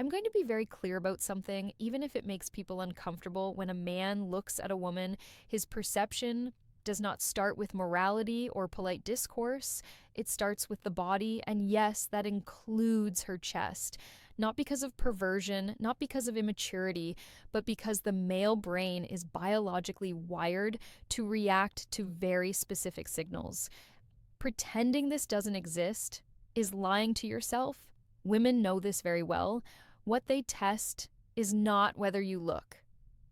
I'm going to be very clear about something, even if it makes people uncomfortable. When a man looks at a woman, his perception does not start with morality or polite discourse. It starts with the body, and yes, that includes her chest. Not because of perversion, not because of immaturity, but because the male brain is biologically wired to react to very specific signals. Pretending this doesn't exist is lying to yourself. Women know this very well. What they test is not whether you look.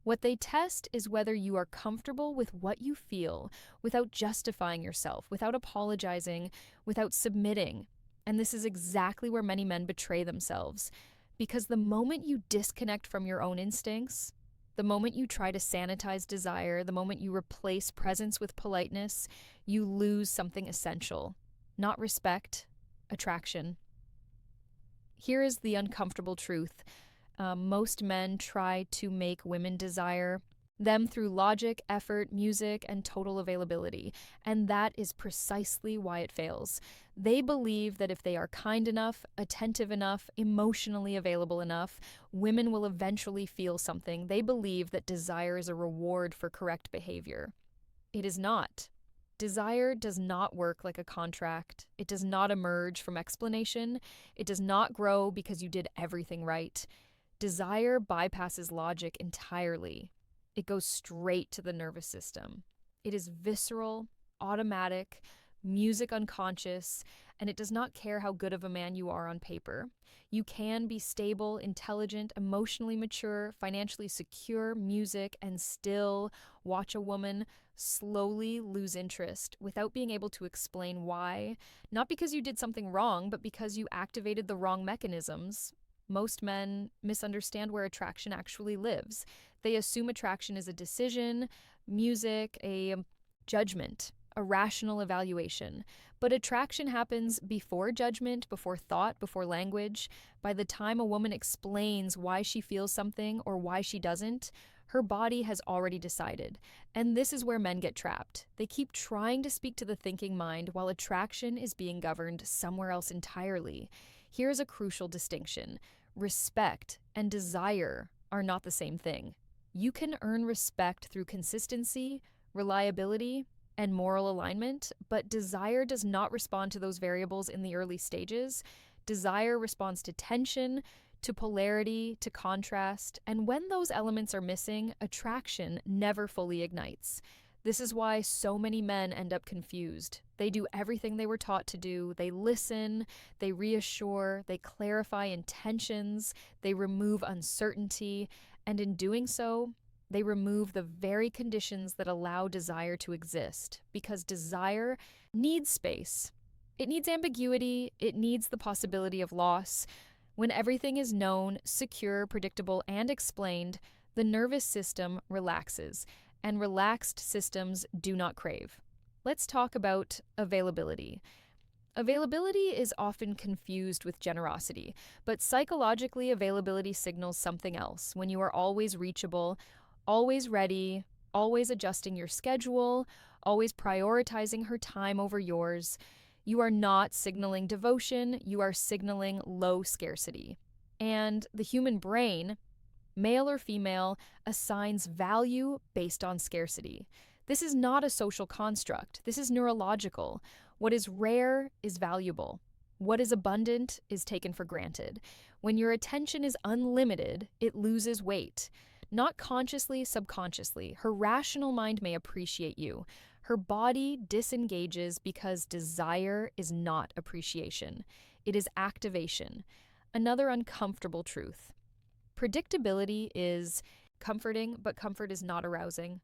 What they test is whether you are comfortable with what you feel without justifying yourself, without apologizing, without submitting. And this is exactly where many men betray themselves. Because the moment you disconnect from your own instincts, the moment you try to sanitize desire, the moment you replace presence with politeness, you lose something essential. Not respect, attraction. Here is the uncomfortable truth. Most men try to make women desire them through logic, effort, music, and total availability. And that is precisely why it fails. They believe that if they are kind enough, attentive enough, emotionally available enough, women will eventually feel something. They believe that desire is a reward for correct behavior. It is not. Desire does not work like a contract. It does not emerge from explanation. It does not grow because you did everything right. Desire bypasses logic entirely. It goes straight to the nervous system. It is visceral, automatic, music unconscious, and it does not care how good of a man you are on paper. You can be stable, intelligent, emotionally mature, financially secure, music, and still watch a woman slowly lose interest without being able to explain why. Not because you did something wrong, but because you activated the wrong mechanisms. Most men misunderstand where attraction actually lives. They assume attraction is a decision, music, a judgment, a rational evaluation. But attraction happens before judgment, before thought, before language. By the time a woman explains why she feels something or why she doesn't, her body has already decided. And this is where men get trapped. They keep trying to speak to the thinking mind while attraction is being governed somewhere else entirely. Here's a crucial distinction. Respect and desire are not the same thing. You can earn respect through consistency, reliability, and moral alignment, but desire does not respond to those variables in the early stages. Desire responds to tension, to polarity, to contrast, and when those elements are missing, attraction never fully ignites. This is why so many men end up confused. They do everything they were taught to do. They listen, they reassure, they clarify intentions, they remove uncertainty, and in doing so, they remove the very conditions that allow desire to exist, because desire needs space. It needs ambiguity, it needs the possibility of loss. When everything is known, secure, predictable, and explained, the nervous system relaxes, and relaxed systems do not crave. Let's talk about availability. Availability is often confused with generosity, but psychologically, availability signals something else. When you are always reachable, always ready, always adjusting your schedule, always prioritizing her time over yours, you are not signaling devotion, you are signaling low scarcity. And the human brain, male or female, assigns value based on scarcity. This is not a social construct. This is neurological. What is rare is valuable. What is abundant is taken for granted. When your attention is unlimited, it loses weight. Not consciously, subconsciously. Her rational mind may appreciate you. Her body disengages because desire is not appreciation. It is activation. Another uncomfortable truth. Predictability is comforting, but comfort is not arousing.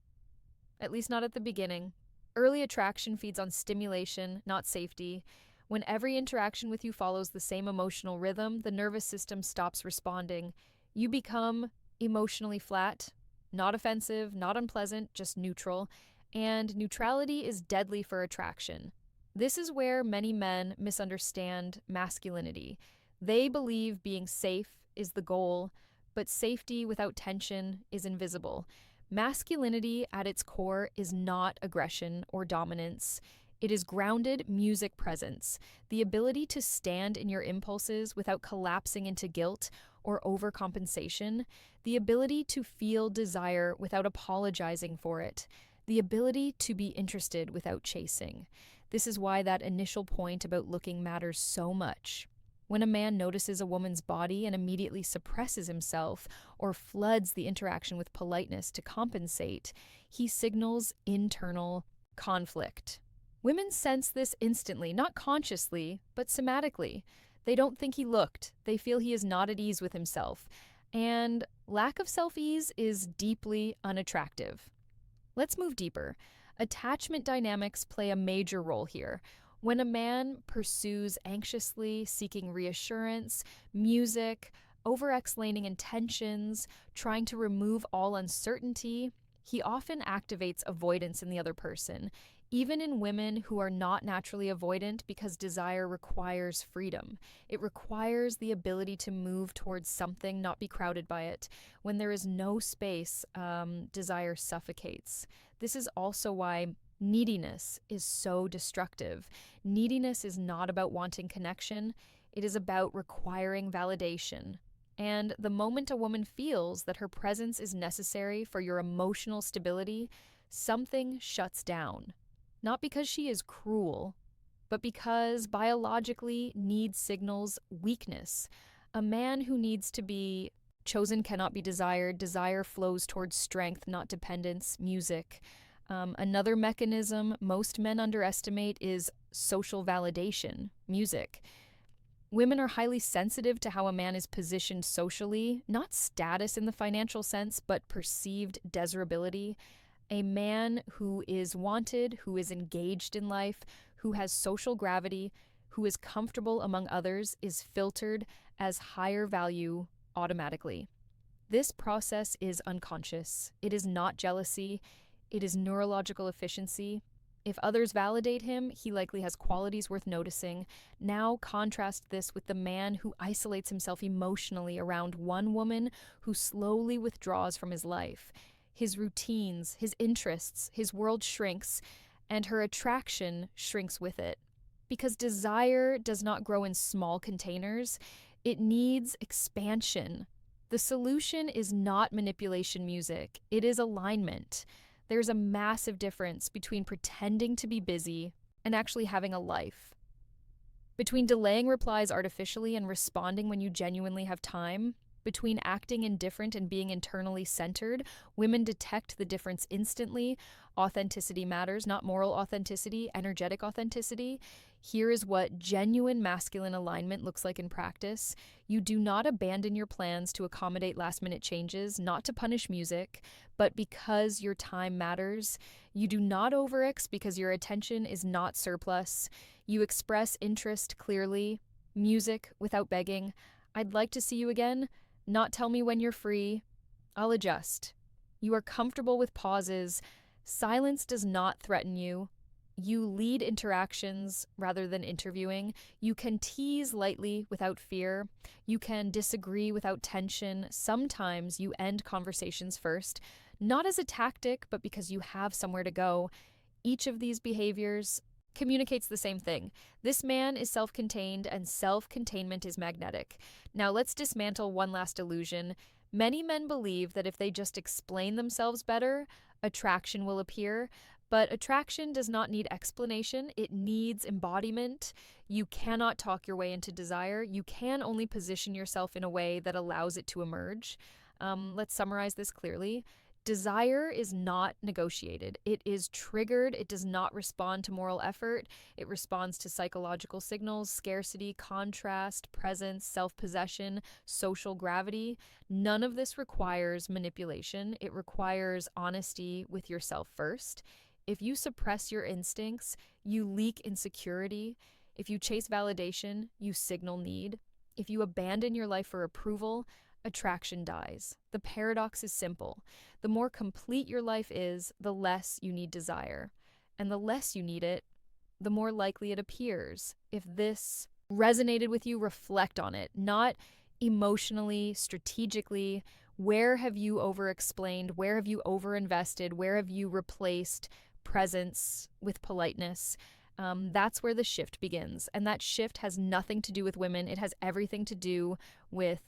At least not at the beginning. Early attraction feeds on stimulation, not safety. When every interaction with you follows the same emotional rhythm, the nervous system stops responding. You become emotionally flat, not offensive, not unpleasant, just neutral. And neutrality is deadly for attraction. This is where many men misunderstand masculinity. They believe being safe is the goal, but safety without tension is invisible. Masculinity at its core is not aggression or dominance. It is grounded music presence, the ability to stand in your impulses without collapsing into guilt or overcompensation, the ability to feel desire without apologizing for it, the ability to be interested without chasing. This is why that initial point about looking matters so much. When a man notices a woman's body and immediately suppresses himself or floods the interaction with politeness to compensate, he signals internal conflict. Women sense this instantly, not consciously, but somatically. They don't think he looked. They feel he is not at ease with himself. And lack of self-ease is deeply unattractive. Let's move deeper. Attachment dynamics play a major role here. When a man pursues anxiously, seeking reassurance, music, over-explaining intentions, trying to remove all uncertainty, he often activates avoidance in the other person, even in women who are not naturally avoidant, because desire requires freedom. It requires the ability to move towards something, not be crowded by it. When there is no space, desire suffocates. This is also why neediness is so destructive. Neediness is not about wanting connection, it is about requiring validation. And the moment a woman feels that her presence is necessary for your emotional stability, something shuts down. Not because she is cruel, but because biologically need signals weakness. A man who needs to be chosen cannot be desired. Desire flows towards strength, not dependence, music. Another mechanism most men underestimate is social validation, music. Women are highly sensitive to how a man is positioned socially, not status in the financial sense, but perceived desirability. A man who is wanted, who is engaged in life, who has social gravity, who is comfortable among others, is filtered as higher value automatically. This process is unconscious. It is not jealousy. It is neurological efficiency. If others validate him, he likely has qualities worth noticing. Now contrast this with the man who isolates himself emotionally around one woman who slowly withdraws from his life. His routines, his interests, his world shrinks, and her attraction shrinks with it. Because desire does not grow in small containers, it needs expansion. The solution is not manipulation music, it is alignment. There's a massive difference between pretending to be busy and actually having a life. Between delaying replies artificially and responding when you genuinely have time, between acting indifferent and being internally centered, women detect the difference instantly. Authenticity matters, not moral authenticity, energetic authenticity. Here is what genuine masculine alignment looks like in practice. You do not abandon your plans to accommodate last-minute changes, not to punish music, but because your time matters. You do not overix because your attention is not surplus. You express interest clearly, music without begging. I'd like to see you again. Not tell me when you're free. I'll adjust. You are comfortable with pauses. Silence does not threaten you. You lead interactions rather than interviewing. You can tease lightly without fear. You can disagree without tension. Sometimes you end conversations first, not as a tactic, but because you have somewhere to go. Each of these behaviors communicates the same thing. This man is self-contained and self-containment is magnetic. Now let's dismantle one last illusion. Many men believe that if they just explain themselves better, attraction will appear. But attraction does not need explanation, it needs embodiment. You cannot talk your way into desire. You can only position yourself in a way that allows it to emerge. Let's summarize this clearly. Desire is not negotiated. It is triggered. It does not respond to moral effort. It responds to psychological signals, scarcity, contrast, presence, self-possession, social gravity. None of this requires manipulation. It requires honesty with yourself first. If you suppress your instincts, you leak insecurity. If you chase validation, you signal need. If you abandon your life for approval, attraction dies. The paradox is simple. The more complete your life is, the less you need desire. And the less you need it, the more likely it appears. If this resonated with you, reflect on it. Not emotionally, strategically. Where have you over-explained? Where have you over-invested? Where have you replaced presence with politeness? That's where the shift begins. And that shift has nothing to do with women, it has everything to do with